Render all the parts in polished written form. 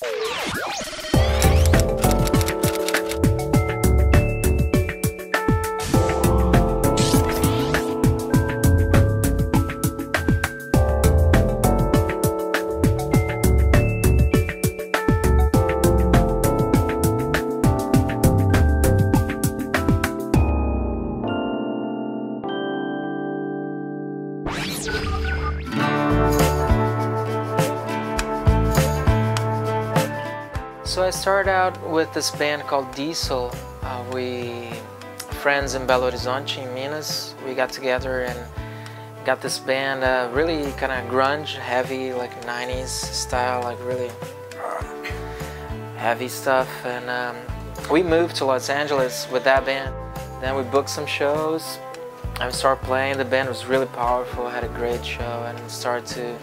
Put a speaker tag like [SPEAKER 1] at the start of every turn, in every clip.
[SPEAKER 1] So I started out with this band called Diesel. We friends in Belo Horizonte, in Minas. We got together and got this band, really kind of grunge, heavy, like 90s style, like really heavy stuff. And we moved to Los Angeles with that band. Then we booked some shows and started playing. The band was really powerful, had a great show, and started to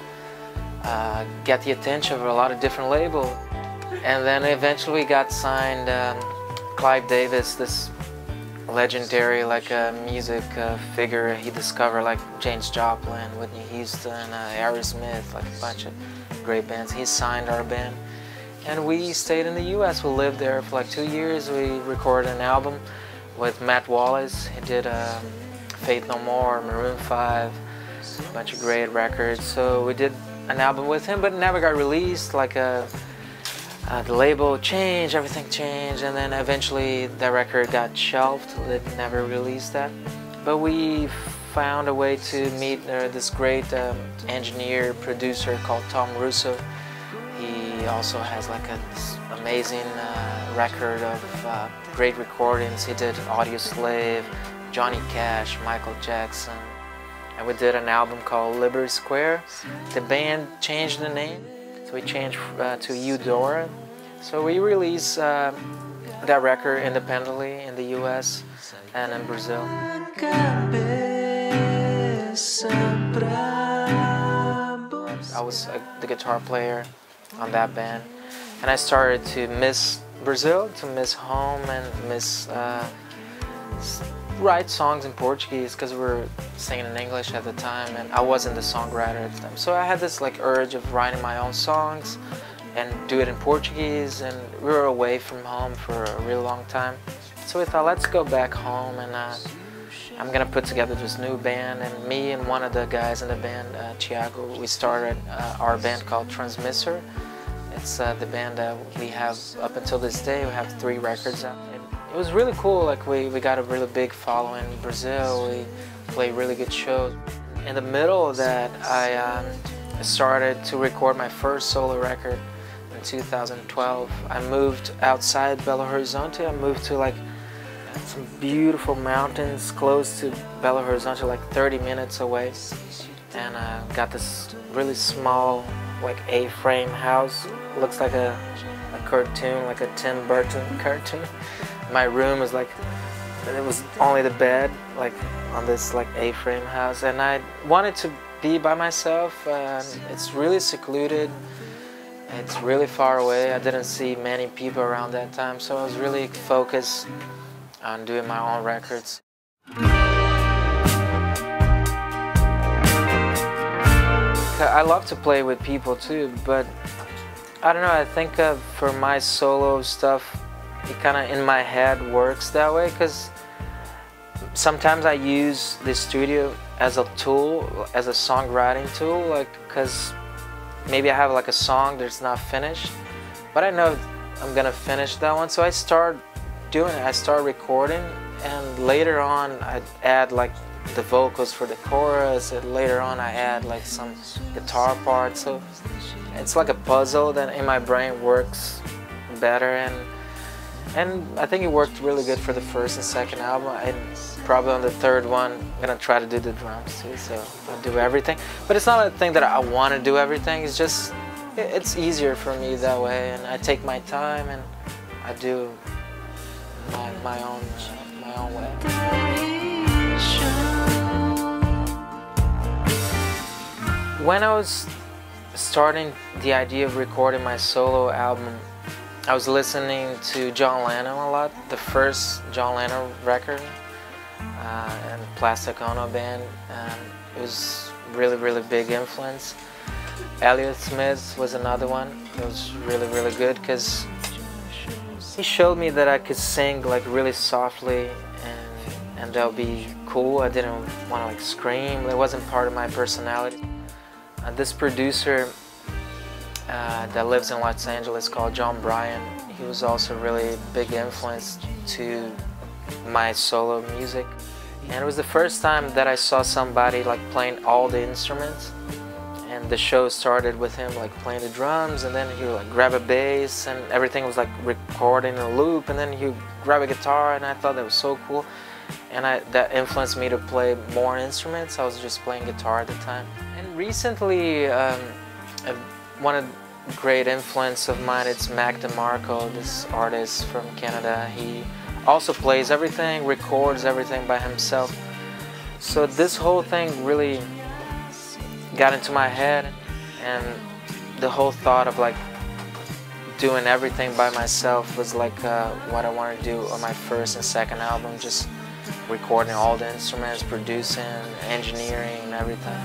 [SPEAKER 1] get the attention of a lot of different labels. And then eventually got signed. Clive Davis, this legendary music figure, he discovered like James Joplin, Whitney Houston, Aerosmith, like a bunch of great bands. He signed our band, and we stayed in the U.S. We lived there for like 2 years. We recorded an album with Matt Wallace. He did Faith No More, Maroon 5, a bunch of great records. So we did an album with him, but it never got released. The label changed, everything changed, and then eventually the record got shelved. They never released that. But we found a way to meet this great engineer, producer called Tom Russo. He also has like this amazing record of great recordings. He did Audio Slave, Johnny Cash, Michael Jackson. And we did an album called Liberty Square. The band changed the name. So we changed to Eudora. So we released that record independently in the US and in Brazil. I was the guitar player on that band, and I started to miss Brazil, to miss home, and miss write songs in Portuguese because we were singing in English at the time, and I wasn't the songwriter at the time. So I had this urge of writing my own songs and do it in Portuguese, and we were away from home for a really long time. So we thought, let's go back home, and I'm gonna put together this new band. And me and one of the guys in the band, Thiago, we started our band called Transmissor. It's the band that we have up until this day. We have 3 records out. It was really cool. We got a really big following in Brazil. We played really good shows. In the middle of that, I started to record my first solo record in 2012. I moved outside Belo Horizonte. I moved to some beautiful mountains close to Belo Horizonte, 30 minutes away. And I got this really small, A-frame house. Looks like a cartoon, like a Tim Burton cartoon. My room was it was only the bed, on this A-frame house, and I wanted to be by myself. It's really secluded. It's really far away. I didn't see many people around that time, so I was really focused on doing my own records. I love to play with people too, but I don't know, I think for my solo stuff, it kind of in my head works that way, because sometimes I use the studio as a tool, as a songwriting tool, because maybe I have a song that's not finished, but I know I'm gonna finish that one, so I start doing it. I start recording, and later on I add the vocals for the chorus, and later on I add some guitar parts. So it's like a puzzle that in my brain works better, and I think it worked really good for the first and second album. And probably on the third one, I'm gonna try to do the drums too, so I'll do everything. But it's not a thing that I want to do everything. It's just, it's easier for me that way, and I take my time and I do my own way. When I was starting the idea of recording my solo album, I was listening to John Lennon a lot, the first John Lennon record, and Plastic Ono Band. It was really big influence. Elliott Smith was another one. It was really good because he showed me that I could sing like really softly and that'll be cool. I didn't want to like scream. It wasn't part of my personality. This producer that lives in Los Angeles called John Bryan, he was also a really big influence to my solo music. And it was the first time that I saw somebody like playing all the instruments. And the show started with him like playing the drums, and then he would like grab a bass, and everything was like recording in a loop, and then he would grab a guitar, and I thought that was so cool. And that influenced me to play more instruments. I was just playing guitar at the time. And recently, one great influence of mine, it's Mac DeMarco, this artist from Canada. He also plays everything, records everything by himself. So this whole thing really got into my head, and the whole thought of like doing everything by myself was like what I wanted to do on my first and second album, just recording all the instruments, producing, engineering, and everything.